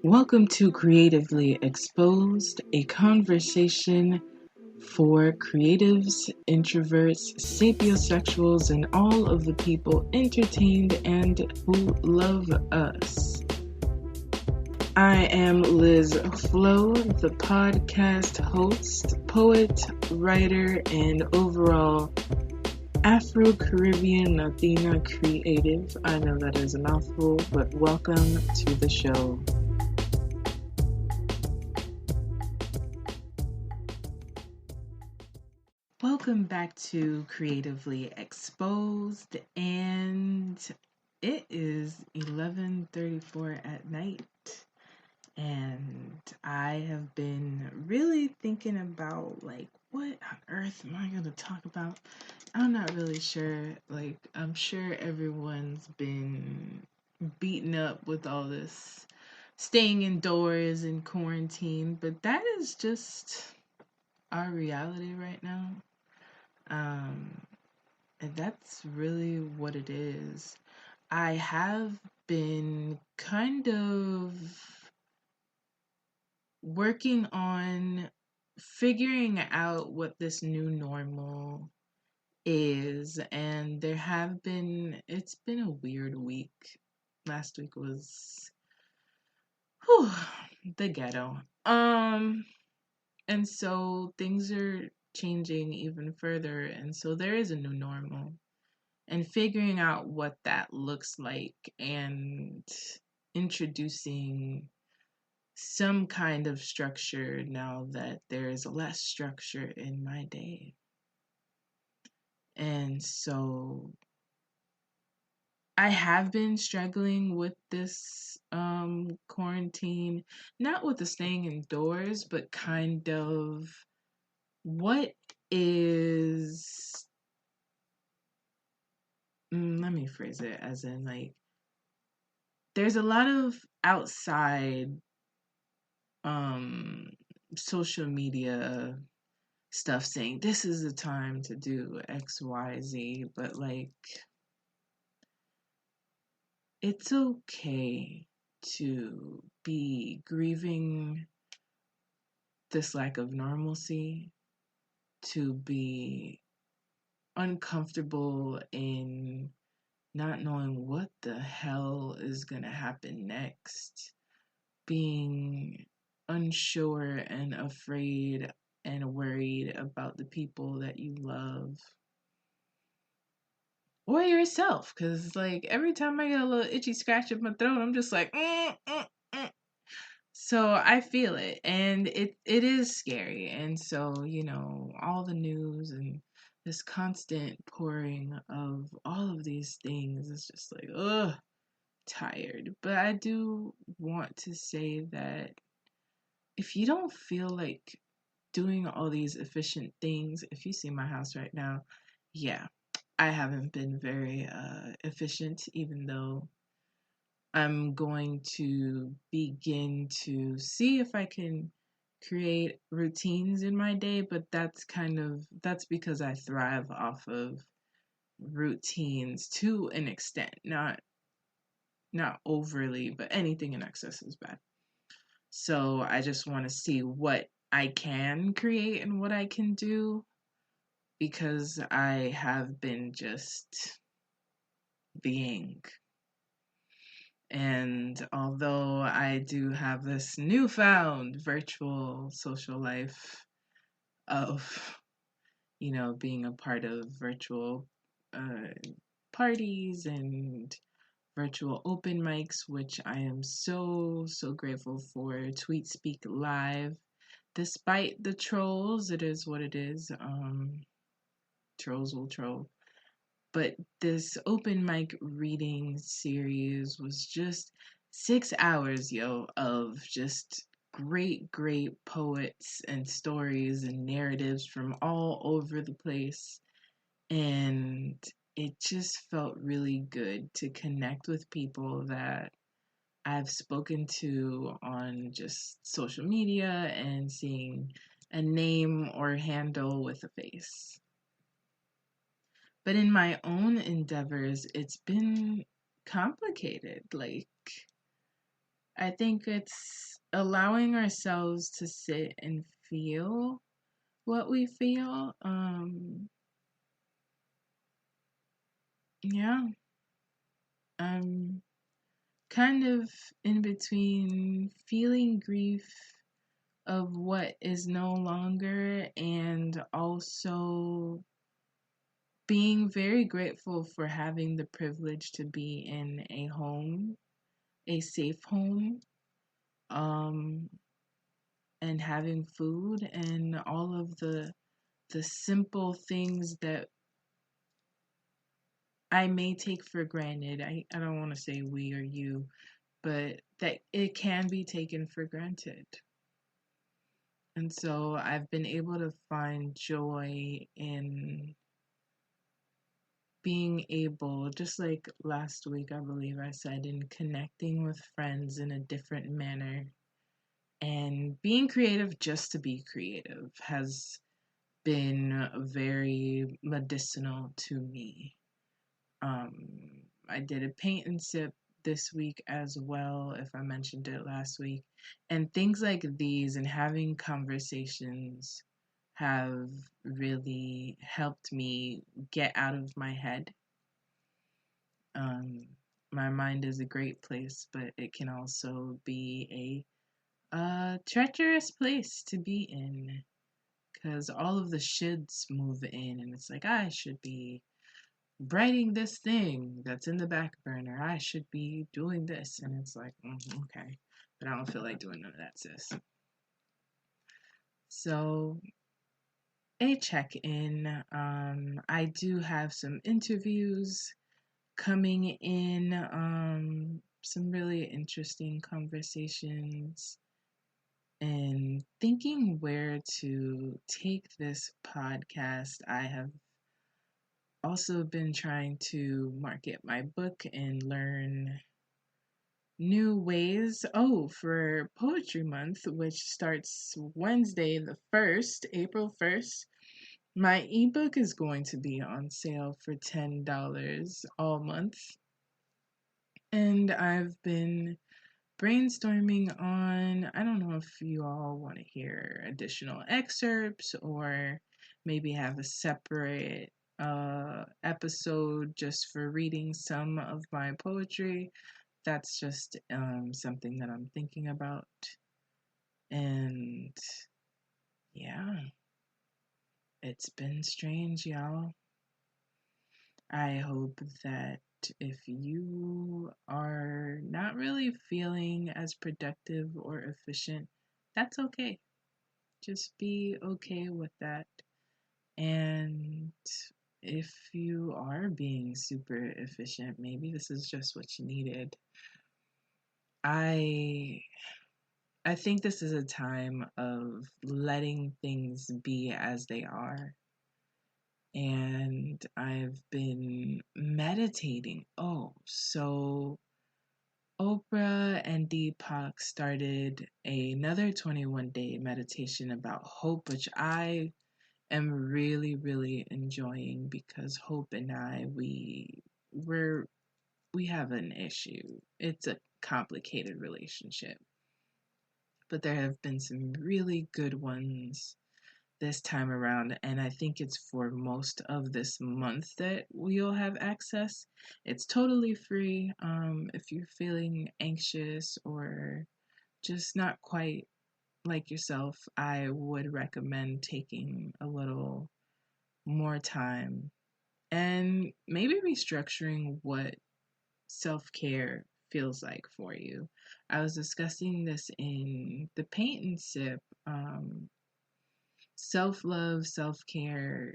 Welcome to Creatively Exposed, a conversation for creatives, introverts, sapiosexuals, and all of the people entertained and who love us. I am Liz Flo, the podcast host, poet, writer, and overall Afro-Caribbean Latina creative. I know that is a mouthful, but welcome to the show. Welcome back to Creatively Exposed, and it is 11:34 at night, and I have been really thinking about, what on earth am I going to talk about? I'm not really sure. I'm sure everyone's been beaten up with all this staying indoors and quarantine, but that is just our reality right now. And that's really what it is. I have been kind of working on figuring out what this new normal is, and it's been a weird week. Last week was the ghetto. And so things are changing even further, and so there is a new normal. And figuring out what that looks like and introducing some kind of structure now that there is less structure in my day. And so I have been struggling with this quarantine, not with the staying indoors, but kind of what is, let me phrase it as in, there's a lot of outside social media stuff saying this is the time to do XYZ, but it's okay to be grieving this lack of normalcy, to be uncomfortable in not knowing what the hell is gonna happen next, being unsure and afraid and worried about the people that you love or yourself, because every time I get a little itchy scratch in my throat, I'm just like so I feel it, and it is scary. And so all the news and this constant pouring of all of these things is just tired. But I do want to say that if you don't feel like doing all these efficient things, if you see my house right now, yeah, I haven't been very efficient, even though I'm going to begin to see if I can create routines in my day, but that's because I thrive off of routines to an extent, not overly, but anything in excess is bad. So I just want to see what I can create and what I can do, because I have been just being. And although I do have this newfound virtual social life of, being a part of virtual parties and virtual open mics, which I am so, so grateful for. Tweet Speak Live. Despite the trolls, it is what it is. Trolls will troll. But this open mic reading series was just 6 hours, of just great, great poets and stories and narratives from all over the place. And it just felt really good to connect with people that I've spoken to on just social media and seeing a name or handle with a face. But in my own endeavors, it's been complicated. I think it's allowing ourselves to sit and feel what we feel. Yeah, I'm kind of in between feeling grief of what is no longer and also being very grateful for having the privilege to be in a home, a safe home, um, and having food and all of the simple things that I may take for granted. I don't want to say we or you, but that it can be taken for granted. And so I've been able to find joy in being able, just like last week, I believe I said, in connecting with friends in a different manner. And being creative just to be creative has been very medicinal to me. I did a paint and sip this week as well, if I mentioned it last week. And things like these and having conversations have really helped me get out of my head. Um, my mind is a great place, but it can also be a treacherous place to be in because all of the shoulds move in, and it's like, I should be writing this thing that's in the back burner. I should be doing this. And it's like, okay, but I don't feel like doing none of that, sis. So, a check in. I do have some interviews coming in, some really interesting conversations, and thinking where to take this podcast. I have also been trying to market my book and learn new ways. Oh, for Poetry Month, which starts Wednesday the 1st, April 1st, my ebook is going to be on sale for $10 all month. And I've been brainstorming on, I don't know if you all want to hear additional excerpts or maybe have a separate episode just for reading some of my poetry. That's just something that I'm thinking about. And yeah, it's been strange, y'all. I hope that if you are not really feeling as productive or efficient, that's okay. Just be okay with that. And if you are being super efficient, maybe this is just what you needed. I I think this is a time of letting things be as they are. And I've been meditating. Oh, so Oprah and Deepak started another 21-day meditation about hope, which I am really, really enjoying because Hope and I, we're we have an issue. It's a complicated relationship, but there have been some really good ones this time around, and I think it's for most of this month that we'll have access. It's totally free. If you're feeling anxious or just not quite like yourself, I would recommend taking a little more time and maybe restructuring what self care feels like for you. I was discussing this in the paint and sip. Self love, self care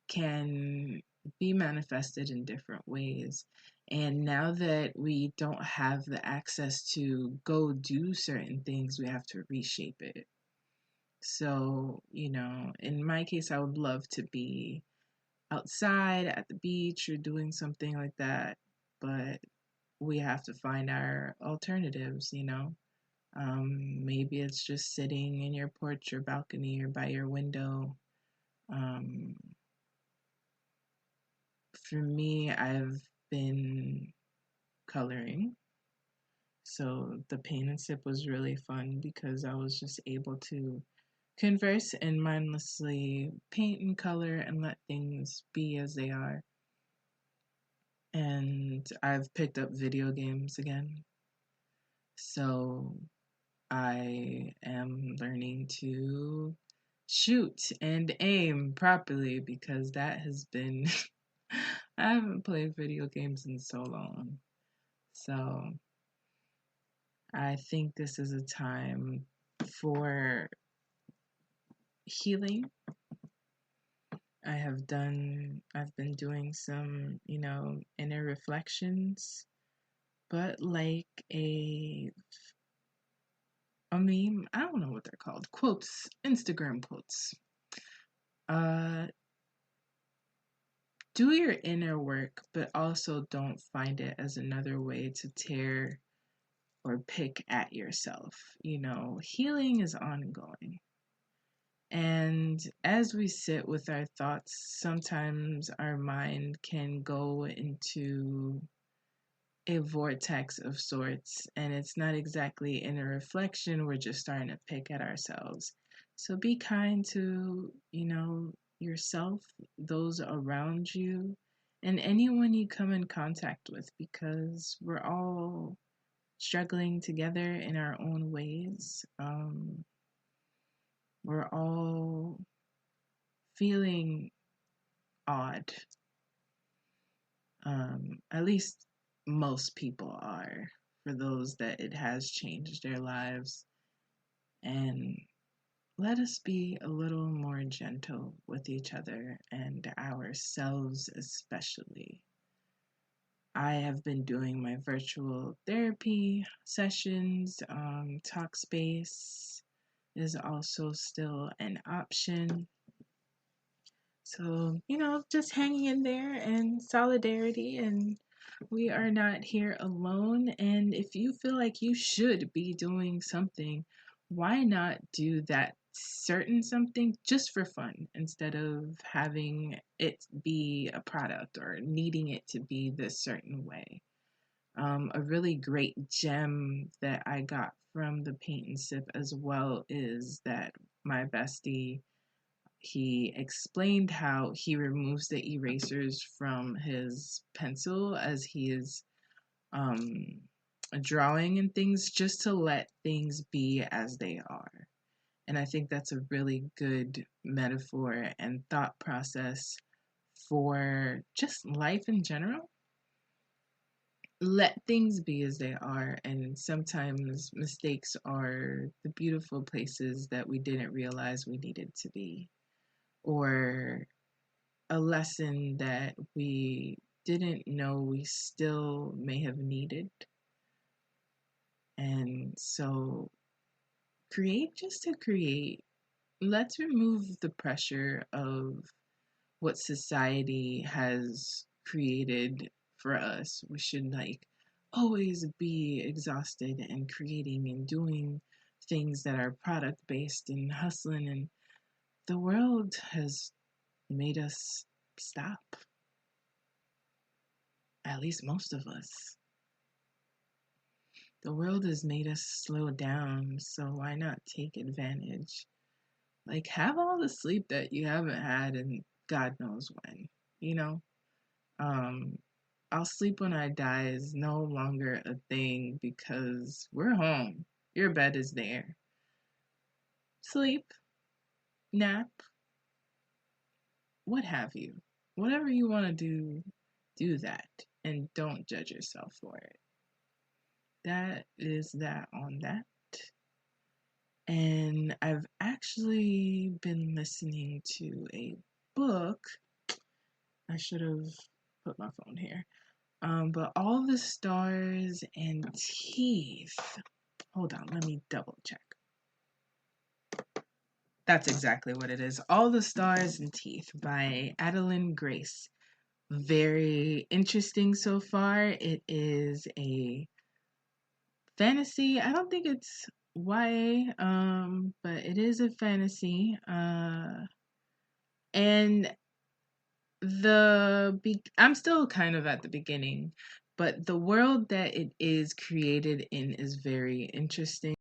can be manifested in different ways. And now that we don't have the access to go do certain things, we have to reshape it. So, in my case, I would love to be outside at the beach or doing something like that, but we have to find our alternatives. Maybe it's just sitting in your porch or balcony or by your window. Um, for me, I've been coloring. So the paint and sip was really fun because I was just able to converse and mindlessly paint and color and let things be as they are. And I've picked up video games again. So I am learning to shoot and aim properly because that has been, I haven't played video games in so long. So I think this is a time for healing. I've been doing some, inner reflections, but like a meme, I don't know what they're called, quotes, Instagram quotes. Do your inner work, but also don't find it as another way to tear or pick at yourself. Healing is ongoing. And as we sit with our thoughts, sometimes our mind can go into a vortex of sorts, and it's not exactly in a reflection. We're just starting to pick at ourselves. So be kind to, yourself, those around you, and anyone you come in contact with, because we're all struggling together in our own ways. We're all feeling odd. At least most people are, for those that it has changed their lives. And let us be a little more gentle with each other and ourselves, especially. I have been doing my virtual therapy sessions. Talkspace is also still an option. So, just hanging in there and solidarity, and we are not here alone. And if you feel like you should be doing something, why not do that certain something just for fun instead of having it be a product or needing it to be this certain way? A really great gem that I got from the paint and sip as well is that my bestie, he explained how he removes the erasers from his pencil as he is um, drawing and things, just to let things be as they are. And I think that's a really good metaphor and thought process for just life in general. Let things be as they are, and sometimes mistakes are the beautiful places that we didn't realize we needed to be, or a lesson that we didn't know we still may have needed. And so, create just to create. Let's remove the pressure of what society has created for us. We should always be exhausted and creating and doing things that are product based and hustling, and the world has made us stop. At least most of us. The world has made us slow down, so why not take advantage? Have all the sleep that you haven't had in God knows when, you know? Um, I'll sleep when I die is no longer a thing because we're home. Your bed is there. Sleep, nap, what have you. Whatever you want to do, do that. And don't judge yourself for it. That is that on that. And I've actually been listening to a book. I should have put my phone here. But All the Stars and Teeth. Hold on, let me double check. That's exactly what it is. All the Stars and Teeth by Adeline Grace. Very interesting so far. It is a fantasy. I don't think it's YA, but it is a fantasy. And I'm still kind of at the beginning, But the world that it is created in is very interesting.